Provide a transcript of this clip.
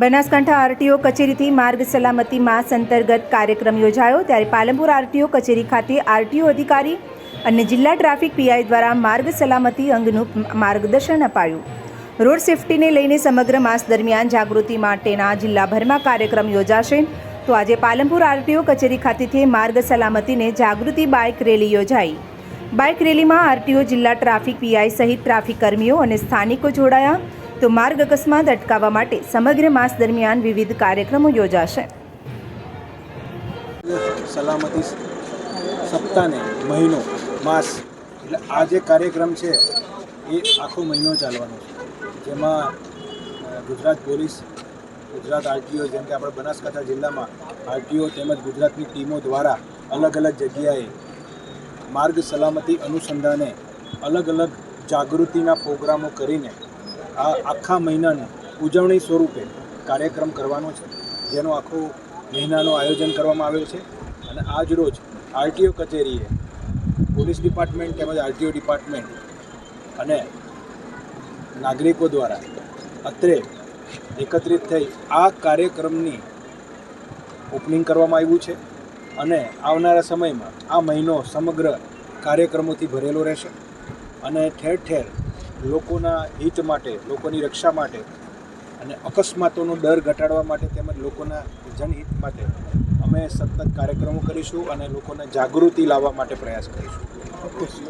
Banaskantha RTO કચેરીથી માર્ગ સલામતી માસ અંતર્ગત કાર્યક્રમ યોજાયો ત્યારે પાલનપુર આરટીઓ કચેરી ખાતે આરટીઓ અધિકારી અને જિલ્લા ટ્રાફિક પીઆઈ દ્વારા માર્ગ સલામતી અંગેનું માર્ગદર્શન અપાયું. રોડ સેફટીને લઈને સમગ્ર માસ દરમિયાન જાગૃતિ માટેના જિલ્લાભરમાં કાર્યક્રમ યોજાશે. તો આજે પાલનપુર આરટીઓ કચેરી ખાતેથી માર્ગ સલામતીને જાગૃતિ બાઇક રેલી યોજાઈ. બાઇક રેલીમાં આરટીઓ જિલ્લા ટ્રાફિક પીઆઈ સહિત ટ્રાફિક કર્મીઓ અને સ્થાનિકો જોડાયા. તો માર્ગ અકસ્માત અટકાવવા માટે સમગ્ર માસ દરમિયાન વિવિધ કાર્યક્રમો યોજાશે. સલામતી સપ્તાહને મહિનો માસ એટલે આ જે કાર્યક્રમ છે એ આખો મહિનો ચાલવાનો છે, જેમાં ગુજરાત પોલીસ, ગુજરાત આરટીઓ, જેમ કે આપણે બનાસકાંઠા જિલ્લામાં આરટીઓ તેમજ ગુજરાતની ટીમો દ્વારા અલગ અલગ જગ્યાએ માર્ગ સલામતી અનુસંધાને અલગ અલગ જાગૃતિના પ્રોગ્રામો કરીને આ આખા મહિનાનું ઉજવણી સ્વરૂપે કાર્યક્રમ કરવાનો છે, જેનો આખો મહિનાનું આયોજન કરવામાં આવેલ છે. અને આજ રોજ આરટીઓ કચેરીએ પોલીસ ડિપાર્ટમેન્ટ તેમજ આરટીઓ ડિપાર્ટમેન્ટ અને નાગરિકો દ્વારા અત્રે એકત્રિત થઈ આ કાર્યક્રમની ઓપનિંગ કરવામાં આવ્યું છે. અને આવનારા સમયમાં આ મહિનો સમગ્ર કાર્યક્રમોથી ભરેલો રહેશે અને ઠેર ઠેર લોકોના હિત માટે, લોકોની રક્ષા માટે અને અકસ્માતોનો ડર ઘટાડવા માટે તેમજ લોકોના જનહિત માટે અમે સતત કાર્યક્રમો કરીશું અને લોકોને જાગૃતિ લાવવા માટે પ્રયાસ કરીશું.